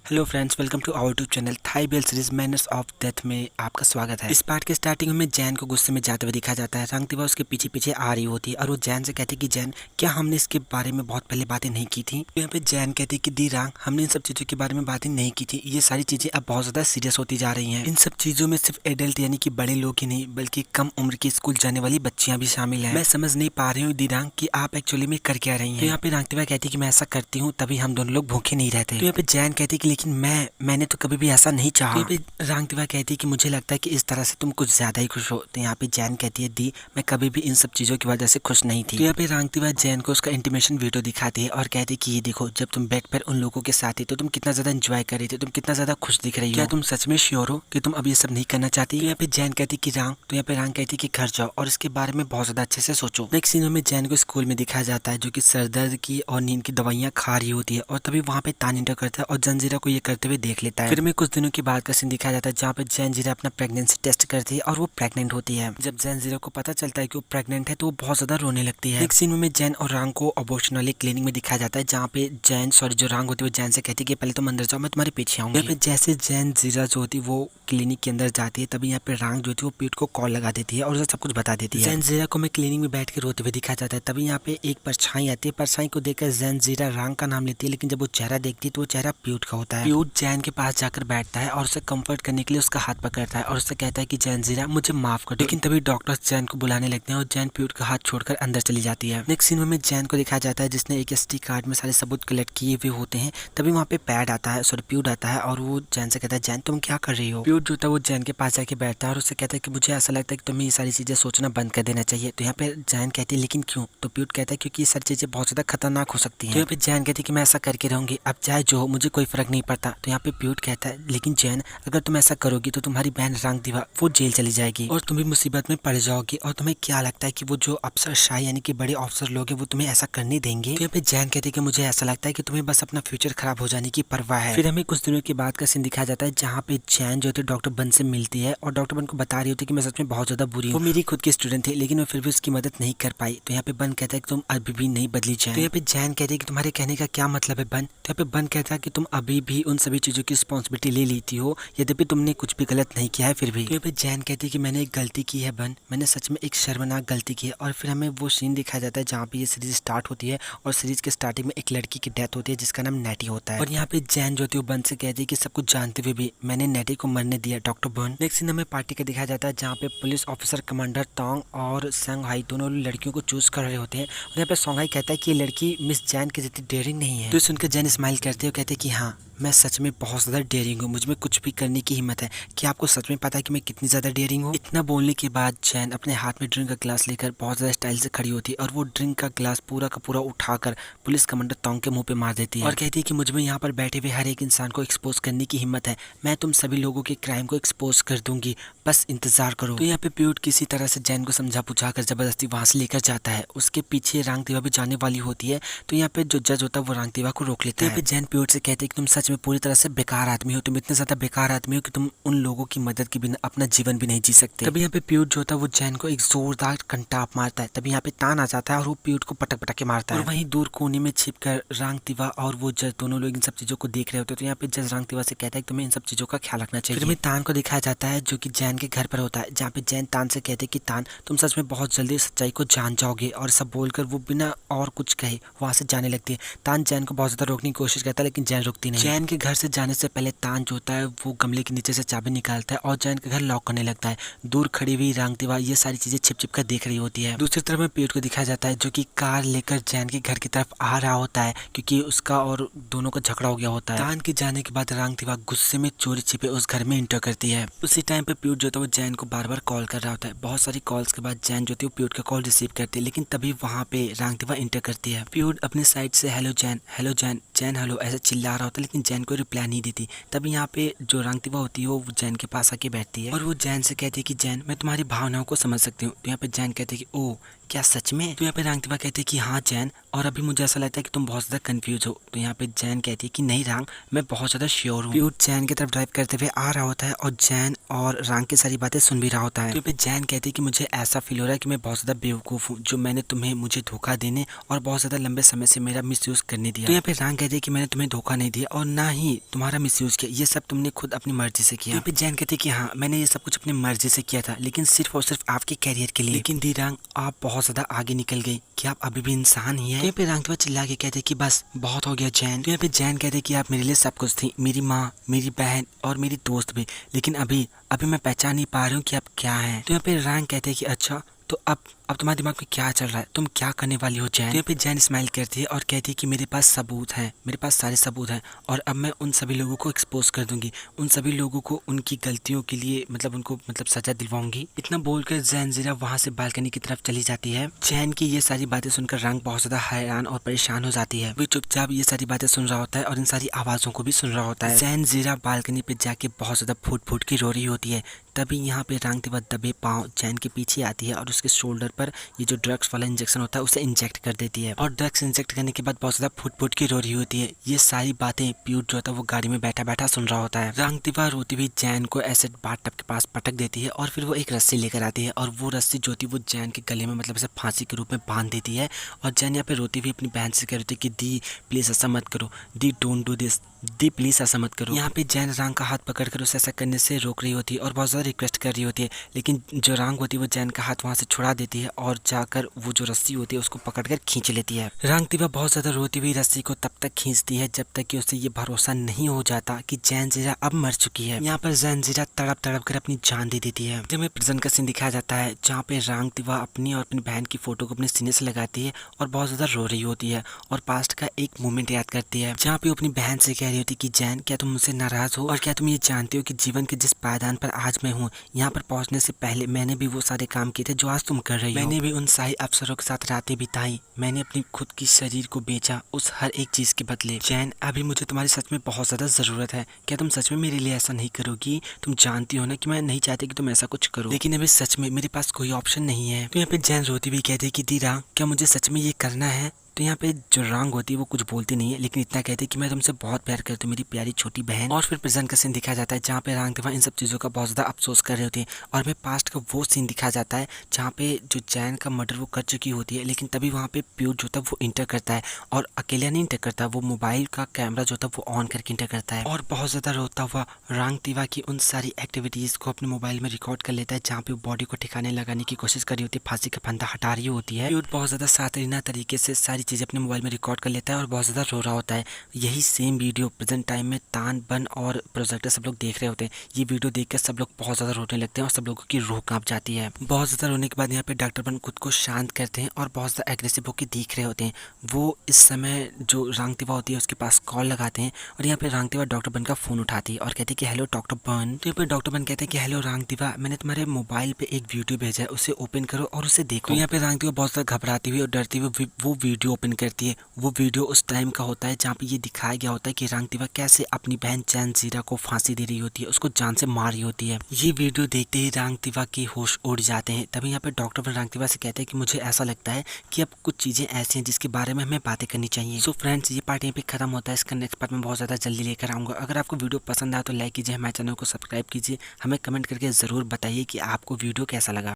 Hello friends, welcome to our YouTube channel Thai bell series manners of death में आपका स्वागत है। इस पार्ट के स्टार्टिंग में जैन को गुस्से में जाते हुए दिखा जाता है। रांगतिवा उसके पीछे पीछे आ रही होती है और वो जैन से कहती है कि जैन, क्या हमने इसके बारे में बहुत पहले बातें नहीं की थी। तो यहाँ पे जैन कहती है कि दी रांग, हमने इन सब चीजों के बारे में बातें नहीं की थी। ये सारी चीजें अब बहुत ज्यादा सीरियस होती जा रही है। इन सब चीजों में सिर्फ एडल्ट यानी कि बड़े लोग ही नहीं बल्कि कम उम्र की स्कूल जाने वाली बच्चियां भी शामिल है। मैं समझ नहीं पा रही हूँ दी रांग कि आप एक्चुअली में कर क्या रही है। तो यहाँ पे रांगतिवा कहती है कि मैं ऐसा करती हूँ तभी हम दोनों लोग भूखे नहीं रहते। तो यहाँ पे जैन कहती है कि लेकिन मैंने तो कभी भी ऐसा नहीं चाहा। तो रांगतिवा कहती है कि मुझे लगता है कि इस तरह से तुम कुछ ज्यादा ही खुश हो। तो यहाँ पे जैन कहती है दी, मैं कभी भी इन सब चीजों की वजह से खुश नहीं थी। तो यहाँ पे रांगतिवा जैन को उसका इंटीमेशन वीडियो दिखाती है और कहती है कि ये देखो, जब तुम बेड पर उन लोगों के साथ थी तो तुम कितना ज्यादा एंजॉय कर रही थी, तुम कितना ज्यादा खुश दिख रही हो। क्या तुम सच में श्योर हो कि तुम अब ये सब नहीं करना चाहती? तो यहाँ पे जैन कहती कि रांग, तो यहाँ पे रांग कहती कि घर जाओ और इसके बारे में बहुत ज्यादा अच्छे से सोचो। नेक्स्ट सीन में जैन को स्कूल में दिखाया जाता है जो कि सरदर्द की और नींद की दवाइयां खा रही होती है और तभी वहाँ पे तान इंटर करता है और जंजीरा को ये करते हुए देख लेता है। फिर में कुछ दिनों के बाद का सीन दिखाया जाता है जहाँ पे जंजीरा अपना प्रेगनेंसी टेस्ट करती है और वो प्रेग्नेंट होती है। जब जंजीरा को पता चलता है कि वो प्रेग्नेंट है तो वो बहुत ज्यादा रोने लगती है। नेक्स्ट सीन में जैन और रांग को अबॉर्शन वाले क्लिनिक में दिखाया जाता है जहाँ पे जो रांग होती है वो जैन से कहती है कि पहले तुम अंदर जाओ, मैं तुम्हारे पीछे आऊंगी। यहाँ पे जैसे जंजीरा जो होती है वो क्लिनिक के अंदर जाती है तभी यहाँ पे रांग जो होती है वो पीठ को कॉल लगा देती है और उसे सब कुछ बता देती है। जंजीरा को मैं क्लिनिक में बैठ के रोते हुए दिखाया जाता है तभी यहाँ पे एक परछाई आती है। परछाई को देखकर जंजीरा रांग का नाम लेती है लेकिन जब वो चेहरा देखती है तो वो चेहरा प्यूट का होता है। प्यूट जैन के पास जाकर बैठता है और उसे कंफर्ट करने के लिए उसका हाथ पकड़ता है और उससे कहता है कि जंजीरा मुझे माफ कर दो। लेकिन तभी डॉक्टर जैन को बुलाने लगते हैं और जैन प्यूट का हाथ छोड़कर अंदर चली जाती है। नेक्स्ट सीन में जैन को दिखाया जाता है जिसने एक एसडी कार्ड में सारे सबूत कलेक्ट किए हुए होते हैं। तभी वहाँ पे पैड आता है, सॉरी प्यूट आता है और वो जैन से कहता है जैन तुम क्या कर रही हो। प्यूट जो था वो जैन के पास जाके बैठता है और उससे कहता है कि मुझे ऐसा लगता है कि तुम्हें ये सारी चीजें सोचना बंद कर देना चाहिए। तो यहाँ पे जैन कहती है लेकिन क्यों? तो प्यूट कहता है क्योंकि ये सारी चीजें बहुत ज्यादा खतरनाक हो सकती है। तो यहाँ पे जैन कहती है कि मैं ऐसा करके रहूंगी, अब चाहे जो हो मुझे कोई फर्क नहीं पड़ता। तो यहाँ पे प्यूट कहता है लेकिन जैन, अगर तुम ऐसा करोगी तो तुम्हारी बहन रांगतिवा वो जेल चली जाएगी और तुम भी मुसीबत में पड़ जाओगी। और तुम्हें क्या लगता है कि वो जो अफसर शाह यानी कि बड़े ऑफिसर लोग हैं वो तुम्हें ऐसा करने देंगे? तो यहाँ पे जैन कहते हैं कि मुझे ऐसा लगता है कि तुम्हें बस अपना फ्यूचर खराब हो जाने की परवाह है। फिर हमें कुछ दिनों के बाद का सीन दिखाया जाता है जहाँ पे जैन जो थे डॉक्टर बन से मिलती है और डॉक्टर बन को बता रही होती है कि मैं सच में बहुत ज्यादा बुरी हूँ, वो मेरी खुद की स्टूडेंट थी लेकिन मैं फिर भी उसकी मदद नहीं कर पाई। तो यहाँ पे बन कहता है कि तुम अभी भी नहीं बदली जैन। तो यहाँ पे जैन कहती है कि तुम्हारे कहने का क्या मतलब है बन? तो यहाँ पे बन कहता है कि तुम अभी भी उन सभी चीजों की रिस्पॉन्सिबिलिटी ले लेती हो यद्यपि तुमने कुछ भी गलत नहीं किया है फिर भी। तो यहाँ पे जैन कहती है कि मैंने एक गलती की है बन, मैंने सच में एक शर्मनाक गलती की है। और फिर हमें वो सीन दिखाया जाता है जहाँ पे ये सीरीज स्टार्ट होती है और सीरीज के स्टार्टिंग में एक लड़की की डेथ होती है जिसका नाम नेटी होता है। और यहाँ पे जैन जो होती है वो बन से कहती है कि सब कुछ जानते हुए भी मैंने नेटी को मरने दिया डॉक्टर बन। नेक्स्ट सीन हमें पार्टी का दिखाया जाता है जहाँ पे पुलिस ऑफिसर कमांडर तोंग और संघाई दोनों लड़कियों को चूज कर रहे होते हैं। और यहाँ पे संघाई कहता है कि ये लड़की मिस जैन की जितनी डेयरिंग नहीं है। तो सुनकर जैन स्माइल करते हैं और कहते हैं कि हाँ, मैं सच में बहुत ज़्यादा डेयरिंग हूँ, मुझ में कुछ भी करने की हिम्मत है। क्या आपको सच में पता है कि मैं कितनी ज़्यादा डेयरिंग हूँ? इतना बोलने के बाद जैन अपने हाथ में ड्रिंक का ग्लास लेकर बहुत ज़्यादा स्टाइल से खड़ी होती है और वो ड्रिंक का ग्लास पूरा का पूरा उठाकर पुलिस कमांडर तोंग के मुंह पे मार देती है और कहती है कि मुझ में यहाँ पर बैठे हुए हर एक इंसान को एक्सपोज करने की हिम्मत है। मैं तुम सभी लोगों के क्राइम को एक्सपोज कर दूंगी, बस इंतजार करो। तो यहाँ पे प्यूट किसी तरह से जैन को समझा बुझा कर जबरदस्ती वहां से लेकर जाता है। उसके पीछे रांगतिवा भी जाने वाली होती है। तो यहाँ पे जो जज होता है वो रांगतिवा को रोक लेता है। यहाँ पे जैन प्यूट से कहते हैं कि तुम सच में पूरी तरह से बेकार आदमी हो, तुम इतने ज्यादा बेकार आदमी हो कि तुम उन लोगों की मदद के बिना अपना जीवन भी नहीं जी सकते। तभी यहाँ पे प्यूट जो होता है वो जैन को एक जोरदार कंटाप मारता है। तभी यहाँ पे तान आ जाता है और वो प्यूट को पटक पटक के मारता है। और वहीं दूर कोने में छिपकर रांगतिवा और वो जज दोनों लोग इन सब चीजों को देख रहे होते हैं। तो यहाँ पे जज रांगतिवा से कहता है कि तुम्हें इन सब चीजों का ख्याल रखना चाहिए। फिर हमें तान को दिखाया जाता है जो कि जैन के घर पर होता है जहाँ पे जैन तान से कहते हैं कि तान, तुम सच में बहुत जल्दी सच्चाई को जान जाओगे। और सब बोलकर वो बिना और कुछ कहे वहां से जाने लगती है। तान जैन को बहुत ज्यादा रोकने की कोशिश करता है लेकिन जैन रुकती नहीं। जैन के घर से जाने से पहले तान जो होता है वो गमले के नीचे से चाबी निकालता है और जैन के घर लॉक करने लगता है। दूर खड़ी हुई रांगतिवा ये सारी चीजें छिप छिप कर देख रही होती है। दूसरी तरफ में प्यूट को दिखाया जाता है जो कि कार लेकर जैन के घर की तरफ आ रहा होता है क्योंकि उसका और दोनों का झगड़ा हो गया होता है। तान के जाने के बाद रांगतिवा गुस्से में चोरी छिपे उस घर में इंटर करती है। उसी टाइम पे प्यूट जो था वो जैन को बार बार कॉल कर रहा होता है। बहुत सारी कॉल्स के बाद जैन जो थी वो प्यूट का कॉल रिसीव करती है लेकिन तभी वहाँ पे रांगतिवा इंटर करती है। प्यूट अपने साइड से hello Jain, hello Jain, Jain hello ऐसा चिल्ला रहा होता है लेकिन जैन को रिप्लाई नहीं देती। तभी यहाँ पे जो रांगतिवा होती है वो जैन के पास आके बैठती है और वो जैन से कहती है कि जैन, मैं तुम्हारी भावनाओं को समझ सकती हूँ। तो यहाँ पे जैन कहती है कि ओ, क्या सच में? तो यहाँ पे रांगतिवा कहते हैं कि हाँ जैन, और अभी मुझे ऐसा लगता है कि तुम बहुत ज्यादा कंफ्यूज हो। तो यहाँ पे जैन कहती है कि नहीं रांग, मैं बहुत ज्यादा श्योर हूँ। प्यूट जैन की तरफ ड्राइव करते हुए आ रहा होता है और जैन और रांग की सारी बातें सुन भी रहा होता है। तो यहाँ पे जैन कहती है कि मुझे ऐसा फील हो रहा है कि मैं बहुत ज्यादा बेवकूफ हूँ जो मैंने तुम्हें मुझे धोखा देने और बहुत ज्यादा लंबे समय से मेरा मिसयूज करने दिया। तो यहाँ पे रांग कहती है कि मैंने तुम्हें धोखा नहीं दिया और ना ही तुम्हारा मिसयूज किया, ये सब तुमने खुद अपनी मर्जी से किया। तो यहाँ पे जैन कहती है कि हाँ मैंने ये सब कुछ अपनी मर्जी से किया था, लेकिन सिर्फ और सिर्फ आपके कैरियर के लिए। लेकिन दी रांग, आप बहुत ज्यादा आगे निकल गई, क्या आप अभी भी इंसान ही है? तो यहाँ पे रांगतिवा चिल्ला के कहते कि बस बहुत हो गया जैन। तो यहाँ पे जैन कहते कि आप मेरे लिए सब कुछ थी, मेरी माँ, मेरी बहन और मेरी दोस्त भी, लेकिन अभी मैं पहचान नहीं पा रही हूँ कि आप क्या हैं। तो यहाँ पे रांग कहते हैं कि अच्छा तो अब तुम्हारे दिमाग में क्या चल रहा है, तुम क्या करने वाली हो जैन? तो यहाँ पे जैन स्माइल करती है और कहती है कि मेरे पास सबूत हैं, मेरे पास सारे सबूत हैं और अब मैं उन सभी लोगों को एक्सपोज कर दूंगी, उन सभी लोगों को उनकी गलतियों के लिए उनको सजा दिलवाऊंगी। इतना बोलकर जैन जीरा वहां से बालकनी की तरफ चली जाती है। जैन की ये सारी बातें सुनकर रांग बहुत ज्यादा हैरान और परेशान हो जाती है। वो चुपचाप ये सारी बातें सुन रहा होता है और इन सारी आवाजों को भी सुन रहा होता है। जैन जीरा बालकनी पे जाके बहुत ज्यादा फूट फूट की रो रही होती है। तभी यहाँ पे रांगतिवा दबे पाँव जैन के पीछे आती है और उसके शोल्डर पर ये जो ड्रग्स वाला इंजेक्शन होता है उसे इंजेक्ट कर देती है। और ड्रग्स इंजेक्ट करने के बाद बहुत ज्यादा फुट फुट की रो रही होती है। ये सारी बातें प्यूट जो होता है वो गाड़ी में बैठा बैठा सुन रहा होता है। रांगतिवा रोती हुई जैन को एसिड बाथटब के पास पटक देती है और फिर वो एक रस्सी लेकर आती है और वो रस्सी जो थी वो जैन के गले में ऐसे फांसी के रूप में बांध देती है। और जैन यहाँ पे रोती हुई अपनी बहन से कह रही थी कि दी प्लीज ऐसा मत करो, दी डोंट डू दिस, दी प्लीज ऐसा मत करो। यहाँ पे जैन रांग का हाथ पकड़कर उसे ऐसा करने से रोक रही होती है और बहुत ज्यादा रिक्वेस्ट कर रही होती है, लेकिन जो रांग होती है वो जैन का हाथ वहां से छुड़ा देती है और जाकर वो जो रस्सी होती है उसको पकड़कर खींच लेती है। रांगतिवा बहुत ज्यादा रोती हुई रस्सी को तब तक खींचती है जब तक कि उसे ये भरोसा नहीं हो जाता कि जैन जीरा अब मर चुकी है। यहाँ पर जैन जीरा तड़प तड़प कर अपनी जान दे देती है। जब प्रिजन का सीन दिखाया जाता है जहाँ पे रांगतिवा अपनी और अपनी बहन की फोटो को अपने सीने से लगाती है और बहुत ज्यादा रो रही होती है और पास्ट का एक मोमेंट याद करती है जहाँ पे अपनी बहन से कह रही होती कि जैन क्या तुम मुझसे नाराज हो और क्या तुम ये जानते हो कि जीवन के जिस पायदान पर आज मैं हूँ, यहाँ पर पहुंचने से पहले मैंने भी वो सारे काम किए थे जो आज तुम कर रही हो। मैंने भी उन सारी अफसरों के साथ रातें बिताई, मैंने अपनी खुद की शरीर को बेचा उस हर एक चीज के बदले। जैन अभी मुझे तुम्हारी सच में बहुत ज्यादा जरूरत है, क्या तुम सच में मेरे लिए ऐसा नहीं करोगी? तुम जानती हो ना कि मैं नहीं चाहती कि तुम ऐसा कुछ करो, लेकिन अभी सच में मेरे पास कोई ऑप्शन नहीं है। तो यहाँ पे जैन रोती हुई कहती है कि दीरा क्या मुझे सच में ये करना है? तो यहाँ पे जो रांग होती है वो कुछ बोलती नहीं है, लेकिन इतना कहती है कि मैं तुमसे बहुत प्यार करती हूँ मेरी प्यारी छोटी बहन। और फिर प्रेजेंट का सीन दिखाया जाता है जहाँ पे रांगतिवा इन सब चीज़ों का बहुत ज़्यादा अफसोस कर रही होती है और हमें पास्ट का वो सीन दिखाया जाता है जहाँ पे जो जैन का मर्डर वो कर चुकी होती है, लेकिन तभी वहाँ पे प्यूट जो था वो इंटर करता है और अकेला नहीं इंटर करता, वो मोबाइल का कैमरा जो था वो ऑन करके इंटर करता है और बहुत ज़्यादा रोता हुआ रांगतिवा की उन सारी एक्टिविटीज़ को अपने मोबाइल में रिकॉर्ड कर लेता है जहाँ पे बॉडी को ठिकाने लगाने की कोशिश कर रही होती है, फांसी का फंदा हटा रही होती है। प्यूट बहुत ज़्यादा सातरीना तरीके से सारी चीज़ें अपने मोबाइल में रिकॉर्ड कर लेता है और बहुत ज़्यादा रो रहा होता है। यही सेम वीडियो प्रेजेंट टाइम में तान बन और प्रोजेक्टर सब लोग देख रहे होते हैं। ये वीडियो देखकर सब लोग बहुत ज़्यादा रोने लगते हैं और सब लोगों की रूह कांप जाती है। बहुत ज़्यादा रोने के बाद यहाँ पे डॉक्टर बन खुद को शांत करते हैं और बहुत ज़्यादा एग्रेसिव होकर देख रहे होते हैं। वो इस समय जो रांगतिवा होती है उसके पास कॉल लगाते हैं और यहाँ पे रांगतिवा डॉक्टर बन का फोन उठाती है और कहती है कि हेलो डॉक्टर बन। तो यहाँ पे डॉक्टर बन कहते हैं कि हेलो रांगतिवा, मैंने तुम्हारे मोबाइल पे एक वीडियो भेजा है, उसे ओपन करो और उसे देखो। तो यहाँ पे रांगतिवा बहुत ज़्यादा घबराती हुई और डरती हुई वो वीडियो ओपन करती है। वो वीडियो उस टाइम का होता है जहाँ पे ये दिखाया गया होता है कि रांगतिवा कैसे अपनी बहन जैन जीरा को फांसी दे रही होती है, उसको जान से मार रही होती है। ये वीडियो देखते ही रांगतिवा के होश उड़ जाते हैं। तभी यहाँ पे डॉक्टर बन रांगतिवा से कहते हैं कि मुझे ऐसा लगता है कि अब कुछ चीजें ऐसी हैं जिसके बारे में हमें बातें करनी चाहिए। सो फ्रेंड्स, ये पार्ट यहाँ पे खत्म होता है। इसका नेक्स्ट पार्ट में बहुत ज्यादा जल्दी लेकर आऊंगा। अगर आपको वीडियो पसंद आया तो लाइक कीजिए, हमारे चैनल को सब्सक्राइब कीजिए, हमें कमेंट करके जरूर बताइए कि आपको वीडियो कैसा लगा।